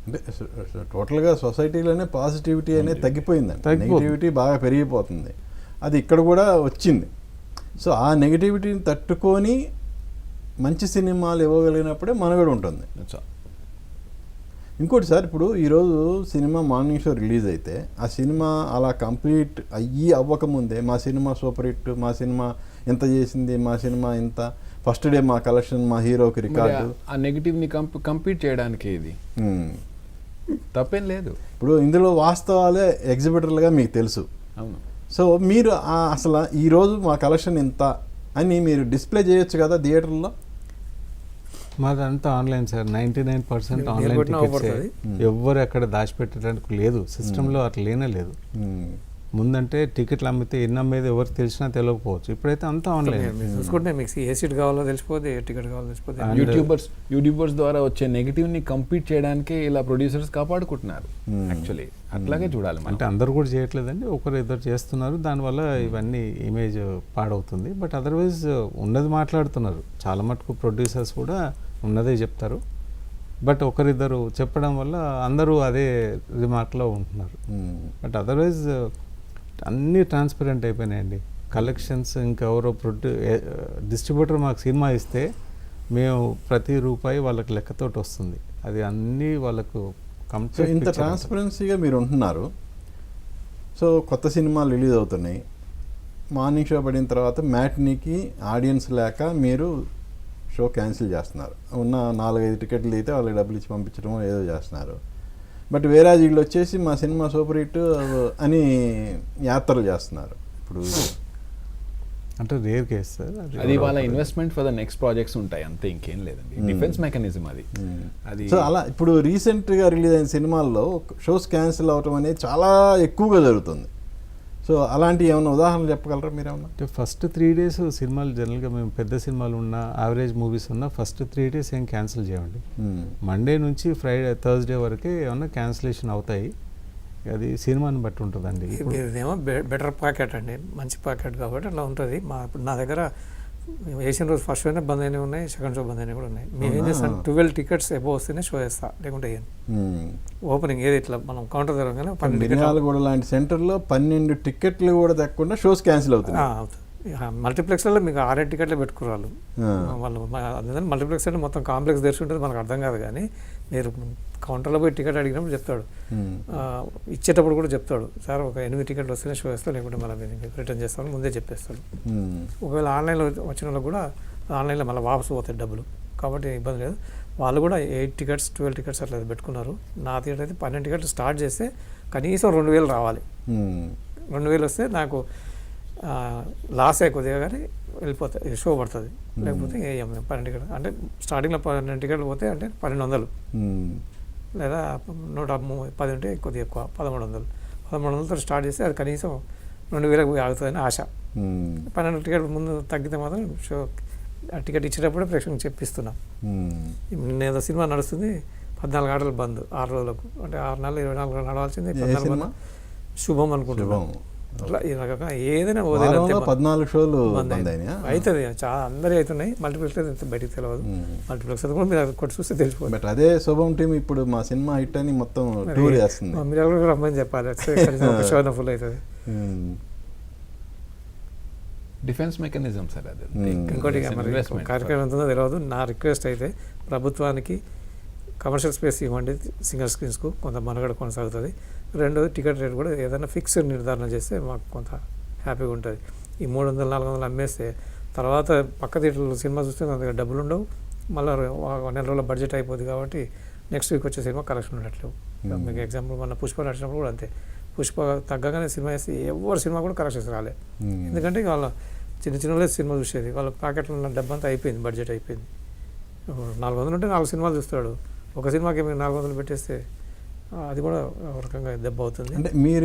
అంటే టోటల్గా సొసైటీలోనే పాజిటివిటీ అనేది తగ్గిపోయిందండి, నెగిటివిటీ బాగా పెరిగిపోతుంది. అది ఇక్కడ కూడా వచ్చింది. సో ఆ నెగిటివిటీని తట్టుకొని మంచి సినిమాలు ఇవ్వగలిగినప్పుడే మనుగడ ఉంటుంది. ఇంకోటి సార్, ఇప్పుడు ఈరోజు సినిమా మార్నింగ్ షో రిలీజ్ అయితే ఆ సినిమా అలా కంప్లీట్ అవ్వకముందే మా సినిమా సూపర్ హిట్, మా సినిమా ఇంత చేసింది, మా సినిమా ఇంత, ఫస్ట్ డే మా కలెక్షన్, మా హీరోకి రికార్డు, ఆ నెగిటివ్ని కంపీట్ చేయడానికి ఇది తప్పేం లేదు. ఇప్పుడు ఇందులో వాస్తవాలే ఎగ్జిబిటర్లుగా మీకు తెలుసు. అవును. సో మీరు అసలు ఈరోజు మా కలెక్షన్ ఇంత అని మీరు డిస్ప్లే చేయొచ్చు కదా థియేటర్లో. మాదంతా ఆన్లైన్ సార్, 99% ఆన్లైన్ టికెట్సే. ఎవ్వరు ఎక్కడ దాచిపెట్టడానికి లేదు, సిస్టంలో అట్లా లేనే లేదు. ముందంటే టికెట్లు అమ్మితే ఎన్ని అమ్మేది ఎవరికి తెలిసినా తెలియకపోవచ్చు, ఇప్పుడైతే అంతా ఆన్లైన్. చూసుకుంటే మీకు ఏ సీట్ కావాలో తెలిసిపోతే, ఏ టికెట్ కావాలో తెలిసిపోతే. యూట్యూబర్స్ ద్వారా వచ్చే నెగిటివ్ని కంపీట్ చేయడానికి ఇలా ప్రొడ్యూసర్స్ కాపాడుకుంటున్నారు. యాక్చువల్లీ అట్లాగే చూడాలి. అంటే అందరూ కూడా చేయట్లేదండి, ఒకరు ఇద్దరు చేస్తున్నారు, దానివల్ల ఇవన్నీ ఇమేజ్ పాడవుతుంది. బట్ అదర్వైజ్ ఉన్నది మాట్లాడుతున్నారు, చాలా మటుకు ప్రొడ్యూసర్స్ కూడా ఉన్నదే చెప్తారు. బట్ ఒకరిద్దరు చెప్పడం వల్ల అందరూ అదే రిమార్క్లో ఉంటున్నారు. బట్ అదర్వైజ్ అన్నీ ట్రాన్స్పరెంట్ అయిపోయినాయండి. కలెక్షన్స్ ఇంకెవరో డిస్ట్రిబ్యూటర్ మాకు సినిమా ఇస్తే మేము ప్రతి రూపాయి వాళ్ళకి లెక్కతోటి వస్తుంది, అది అన్నీ వాళ్ళకు కంప్లీట్. ఇంత ట్రాన్స్పరెన్సీగా మీరు ఉంటున్నారు. సో కొత్త సినిమాలు రిలీజ్ అవుతున్నాయి, మార్నింగ్ షో పడిన తర్వాత మ్యాట్నీకి ఆడియన్స్ లేక మీరు షో క్యాన్సిల్ చేస్తున్నారు. ఉన్న 4-5 టికెట్లు అయితే వాళ్ళకి డబ్బులు ఇచ్చి పంపించడం ఏదో చేస్తున్నారు. బట్ వేరే వీళ్ళు వచ్చేసి మా సినిమా సూపర్ హిట్ అని యాత్రలు చేస్తున్నారు. ఇప్పుడు అంటే రేర్ కేస్ సార్, అది వాళ్ళ investment for the next projects ఉంటాయి అంతే, ఇంకేం లేదండి. డిఫెన్స్ మెకానిజం అది. సో అలా ఇప్పుడు రీసెంట్గా రిలీజ్ అయిన సినిమాల్లో షోస్ క్యాన్సిల్ అవటం అనేది చాలా ఎక్కువగా జరుగుతుంది. సో అలాంటి ఏమైనా ఉదాహరణలు చెప్పగలరా మీరు ఏమన్నా? అంటే ఫస్ట్ 3 days సినిమాలు జనరల్గా మేము పెద్ద సినిమాలు ఉన్న యావరేజ్ మూవీస్ ఉన్న ఫస్ట్ 3 days ఏం క్యాన్సిల్ చేయండి. మండే నుంచి థర్స్డే వరకే ఏమన్నా క్యాన్సిలేషన్ అవుతాయి, అది సినిమాని బట్టి ఉంటుందండి. ఇదేమో బెటర్ ప్యాకెట్ అండి, మంచి ప్యాకెట్ కాబట్టి అలా ఉంటుంది. నా దగ్గర వేసిన రోజు ఫస్ట్ షోనే బంద్ అయినవి ఉన్నాయి, సెకండ్ షో బంద్ అయినవి కూడా ఉన్నాయి. మేము ఏం చేస్తాం, 12 tickets అబోవ్ వస్తేనే షో వేస్తా, లేకుంటే ఓపెనింగ్ ఏది ఇట్లా మనం కౌంటర్ జరగగానే 12 టికెట్లు లాంటి సెంటర్లో 12 టికెట్లు కూడా తగ్గకుండా షోస్ క్యాన్సిల్ అవుతుంది. మల్టీప్లెక్స్లలో మీకు 6 టికెట్లు పెట్టుకురాళ్ళు వాళ్ళు. అందుకని మల్టీప్లెక్స్ అంటే మొత్తం కాంప్లెక్స్ తెరిచి ఉంటుంది, మనకు అర్థం కాదు. కానీ మీరు కౌంటర్లో పోయి టికెట్ అడిగినప్పుడు చెప్తాడు, ఇచ్చేటప్పుడు కూడా చెప్తాడు, సార్ ఒక 8 టికెట్లు వస్తేనే షో వేస్తాను, లేకుంటే మళ్ళీ రిటర్న్ చేస్తామని ముందే చెప్పేస్తాడు. ఒకవేళ ఆన్లైన్లో వచ్చిన వాళ్ళకి కూడా ఆన్లైన్లో మళ్ళీ వాపసు పోతాయి డబ్బులు, కాబట్టి ఇబ్బంది లేదు. వాళ్ళు కూడా 8 tickets 12 tickets అట్లా పెట్టుకున్నారు. నా థియేటర్ అయితే 12 tickets స్టార్ట్ చేస్తే కనీసం 2000 రావాలి. 2000 వస్తే నాకు లాస్ కొద్దిగా కానీ వెళ్ళిపోతాయి, షో పడుతుంది. లేకపోతే వేయం 12 tickets అంటే స్టార్టింగ్లో 12 tickets పోతే అంటే 1200, లేదా 110 ఉంటే కొద్దిగా ఎక్కువ 1300తో స్టార్ట్ చేస్తే అది కనీసం 2000 ఆగుతుందని ఆశ. 12 tickets ముందు తగ్గితే మాత్రం షో ఆ టికెట్ ఇచ్చేటప్పుడే ప్రేక్షకులకు చెప్పిస్తున్నాం. నేను సినిమా నడుస్తుంది 14 గంటలు బంద్ 6 రోజులకు, అంటే 6 నెలలు 24 గంటలు నడవాల్సింది 14 శుభం అనుకుంటున్నాం. అట్లా ఈ రకంగా ఏదైనా 14 షోలు అవుతుంది, చాలా అందరి అవుతున్నాయి. మల్టీప్లెక్స్ బయటికి తెలియదు, మల్టీప్లెక్స్ కూడా మీరు కొట్టి చూస్తే తెలిసిపోతుంది. బట్ అదే శుభం టీం ఇప్పుడు మా సినిమా హిట్ అని మొత్తం టూర్ చేస్తుంది, మీరు కూడా రమ్మని చెప్పాలి, షో ఫుల్ అవుతుంది. డిఫెన్స్ మెకానిజం సార్ అది. ఇంకోటి కార్యక్రమం ఎంతుందో తెలియదు. నా రిక్వెస్ట్ అయితే ప్రభుత్వానికి కమర్షియల్ స్పేస్ ఇవ్వండి, సింగిల్ స్క్రీన్స్కు కొంత మనుగడ కొనసాగుతుంది. రెండోది టికెట్ రేట్ కూడా ఏదైనా ఫిక్స్డ్ నిర్ధారణ చేస్తే మాకు కొంత హ్యాపీగా ఉంటుంది. ఈ 300-400 అమ్మేస్తే తర్వాత పక్క థియేటర్లో సినిమా చూస్తే నా దగ్గర డబ్బులు ఉండవు, మళ్ళీ 1 నెల రోజుల బడ్జెట్ అయిపోతుంది. కాబట్టి నెక్స్ట్ వీక్ వచ్చే సినిమా కలెక్షన్ ఉండట్లేవు. మీకు ఎగ్జాంపుల్ మన పుష్ప నడిచినప్పుడు కూడా అంతే, పుష్ప తగ్గగానే సినిమా వేస్తే ఎవరి సినిమా కూడా కలెక్షన్స్ రాలే. ఎందుకంటే వాళ్ళ చిన్న సినిమా చూసేది, వాళ్ళ ప్యాకెట్లో ఉన్న డబ్బంతా అయిపోయింది, బడ్జెట్ అయిపోయింది. 400 ఉంటే 4 సినిమాలు చూస్తాడు, ఒక సినిమాకి మీరు 400 పెట్టేస్తే అది కూడా ఒక రకంగా దెబ్బ అవుతుంది. అంటే మీరు